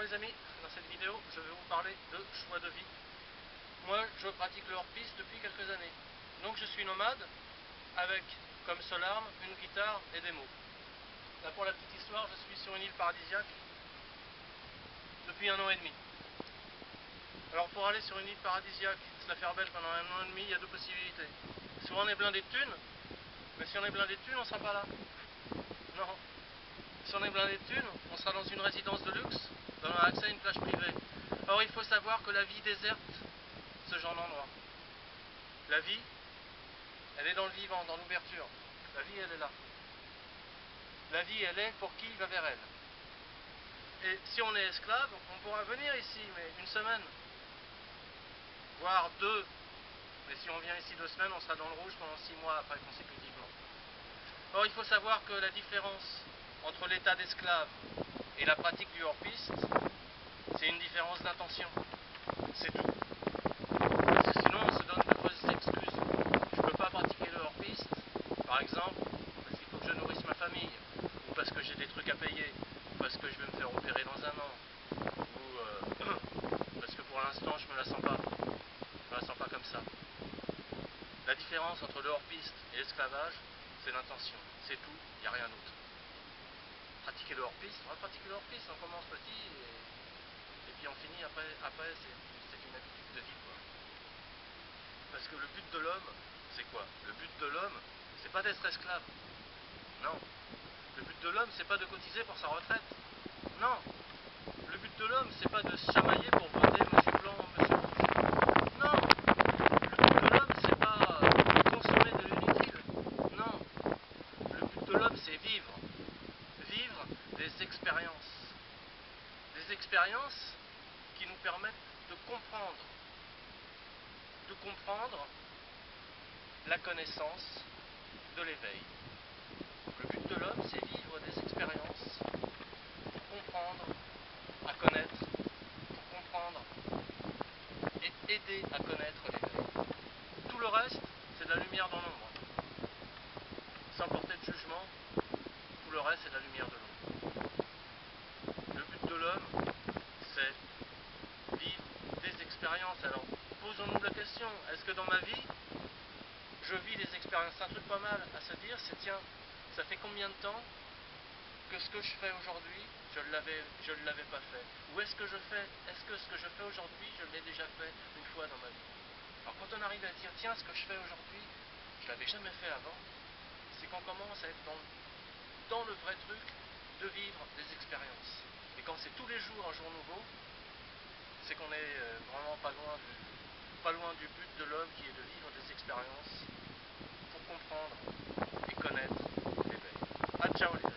les amis, dans cette vidéo je vais vous parler de choix de vie. Moi je pratique le hors-piste depuis quelques années. Donc je suis nomade avec comme seule arme une guitare et des mots. Là pour la petite histoire, je suis sur une île paradisiaque depuis 1 an et demi. Alors pour aller sur une île paradisiaque, se la faire belle pendant 1 an et demi, il y a deux possibilités. Soit on est blindé de thunes, mais si on est blindé de thunes, on ne sera pas là. Non. Si on est blindé de thunes, on sera dans une résidence de luxe, donnant accès à une plage privée. Or il faut savoir que la vie déserte ce genre d'endroit. La vie, elle est dans le vivant, dans l'ouverture. La vie, elle est là. La vie, elle est pour qui va vers elle. Et si on est esclave, on pourra venir ici, mais une semaine, voire 2. Mais si on vient ici 2 semaines, on sera dans le rouge pendant 6 mois après consécutivement. Or, il faut savoir que la différence entre l'état d'esclave et la pratique du hors-piste, c'est une différence d'intention. C'est tout. Parce que sinon, on se donne de fausses excuses. Je ne peux pas pratiquer le hors-piste, par exemple, parce qu'il faut que je nourrisse ma famille, ou parce que j'ai des trucs à payer, ou parce que je vais me faire opérer dans 1 an, ou parce que pour l'instant, je ne me la sens pas. Je ne la sens pas comme ça. La différence entre le hors-piste et l'esclavage, c'est l'intention. C'est tout, il n'y a rien d'autre. Pratiquer le hors-piste, on va pratiquer le hors-piste, on commence petit et puis on finit après c'est une habitude de vie, quoi. Parce que le but de l'homme, c'est quoi? Le but de l'homme, c'est pas d'être esclave. Non. Le but de l'homme, c'est pas de cotiser pour sa retraite. Non. Le but de l'homme, c'est pas de se chamailler pour voter monsieur blanc, monsieur rouge. Non. Le but de l'homme, c'est pas consommer de l'inutile. Non. Le but de l'homme, c'est vivre. Vivre des expériences. Des expériences qui nous permettent de comprendre la connaissance de l'éveil. Le but de l'homme, c'est vivre des expériences pour comprendre, à connaître, pour comprendre et aider à connaître l'éveil. Tout le reste, c'est de la lumière dans l'ombre. Sans porter de jugement, tout le reste, c'est de la lumière de l'ombre. Le but de l'homme, c'est vivre des expériences. Alors, posons-nous la question, est-ce que dans ma vie, je vis des expériences? C'est un truc pas mal à se dire, c'est tiens, ça fait combien de temps que ce que je fais aujourd'hui, je ne l'avais pas fait? Ou est-ce que ce que je fais aujourd'hui, je l'ai déjà fait une fois dans ma vie? Alors quand on arrive à dire, tiens, ce que je fais aujourd'hui, je ne l'avais jamais fait avant, c'est qu'on commence à être dans le vrai truc de vivre des expériences. Et quand c'est tous les jours un jour nouveau, c'est qu'on est vraiment pas loin du but de l'homme qui est de vivre des expériences pour comprendre et connaître l'éveil. Ah, ciao les gars.